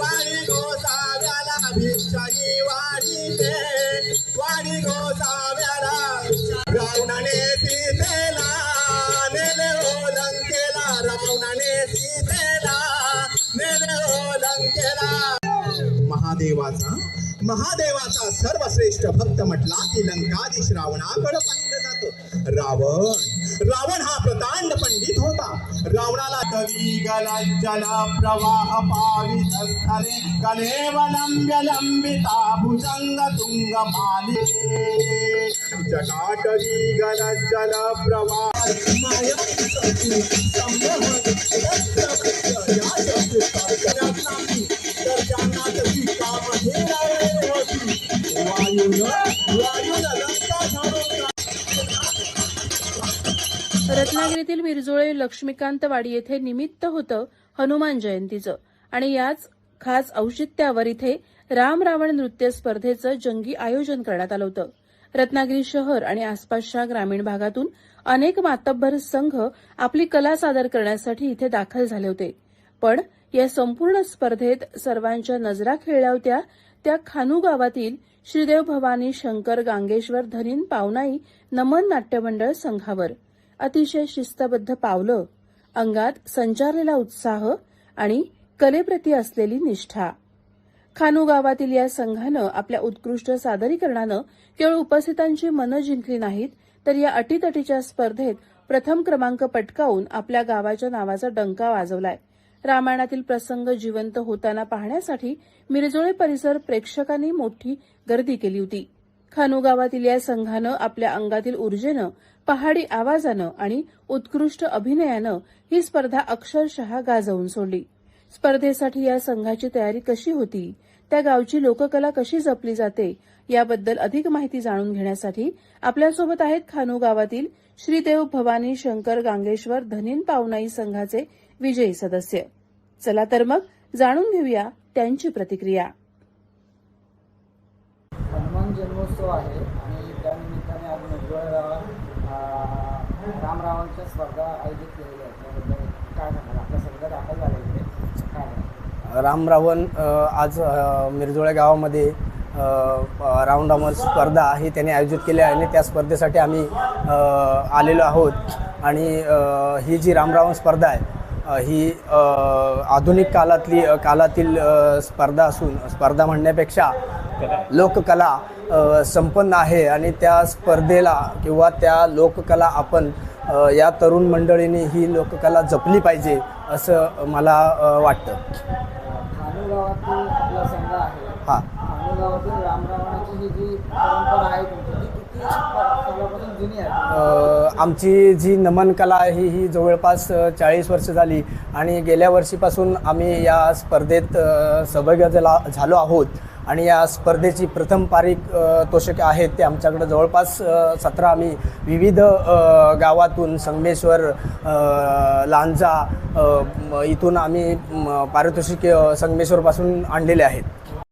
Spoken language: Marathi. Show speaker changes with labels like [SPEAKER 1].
[SPEAKER 1] वाडी गोसाव्याला भिक्षाई वाढीते, वाडी गोसाव्याला रावणाने सीतेला नेले ओ लंकेला, रावणाने सीतेला नेले ओ लंकेला. महादेवाचा सर्वश्रेष्ठ भक्त म्हटला की लंकाधीश रावणाकडे पाहिलं जातं. रावण हा प्रतांड पंडित होता. रावणाला कवी गलज्जल प्रवाह पावित स्थले कलेवलंब्य लंबिता भुजंग तुंग मालिके जटाटवी गलज्जल प्रवाह
[SPEAKER 2] रत्नागिरीतील विरजोळे लक्ष्मीकांतवाडी येथे निमित्त होतं हनुमान जयंतीचं आणि याच खास औचित्यावर इथे राम रावण नृत्य स्पर्धेचं जंगी आयोजन करण्यात आलं होतं. रत्नागिरी शहर आणि आसपासच्या ग्रामीण भागातून अनेक मातब्बर संघ आपली कला सादर करण्यासाठी इथे दाखल झाले होते. पण या संपूर्ण स्पर्धेत सर्वांच्या नजरा खेळल्या होत्या त्या खानू गावातील श्रीदेव भवानी शंकर गांगेश्वर धनीन पावनाई नमन नाट्यमंडळ संघावर. अतिशय शिस्तबद्ध पावलं, अंगात संचारलेला उत्साह आणि कलेप्रती असलेली निष्ठा. खानू गावातील या संघानं आपल्या उत्कृष्ट सादरीकरणानं केवळ उपस्थितांची मनं जिंकली नाहीत, तर या अटीतटीच्या स्पर्धेत प्रथम क्रमांक पटकावून आपल्या गावाच्या नावाचा डंका वाजवलाय. रामायणातील प्रसंग जिवंत होताना पाहण्यासाठी मिरजोळे परिसर प्रेक्षकांनी मोठी गर्दी केली होती. खानू गावातील या संघानं आपल्या अंगातील ऊर्जेनं, पहाडी आवाजानं आणि उत्कृष्ट अभिनयानं ही स्पर्धा अक्षरशः गाजवून सोडली. स्पर्धेसाठी या संघाची तयारी कशी होती, त्या गावची लोककला कशी जपली जाते याबद्दल अधिक माहिती जाणून घेण्यासाठी आपल्यासोबत आहेत खानू गावातील श्रीदेव भवानी शंकर गांगेश्वर धनीन पावनाई संघाचे विजयी सदस्य. चला तर मग जाणून घेऊया त्यांची प्रतिक्रिया.
[SPEAKER 3] हनुमान जन्मोत्सव आहे आणि त्यानिमित्ताने आज मिरजोळे गावात राम रावणच्या स्पर्धा आयोजित केलेल्या आहेत. त्याबद्दल काय सांगाल? आपल्या संघ दाखल झाला इथे काय?
[SPEAKER 4] राम रावण आज मिरजोळे गावामध्ये राऊंड रावण स्पर्धा ही त्यांनी आयोजित केली आहे आणि त्या स्पर्धेसाठी आम्ही आलेलो आहोत. आणि ही जी राम रावण स्पर्धा आहे ही आधुनिक कालातील स्पर्धा असून स्पर्धा म्हणण्यापेक्षा लोककला संपन्न आहे आणि त्या स्पर्धेला किंवा त्या लोककला आपण या तरुण मंडळींनी ही लोककला जपली पाहिजे असं मला वाटतं.
[SPEAKER 3] खानू गावातील आपला संघ आहे.
[SPEAKER 4] हां,
[SPEAKER 3] खानू गावातील रामरावणाची ही जी परंपरा आहे तुमची ती किती सालापासून जुनी आहे?
[SPEAKER 4] आमची जी नमन कला आहे ही जवळपास 40 वर्ष झाली आणि गेल्या वर्षीपासून आम्ही या स्पर्धेत सहभागी झालो आहोत. आणि या स्पर्धेची प्रथम पारितोषिके आहेत ते आमच्याकडे जवळपास 17 आम्ही विविध गावातून संगमेश्वर, लांजा इथून आम्ही पारितोषिके संगमेश्वरपासून आणलेले आहेत.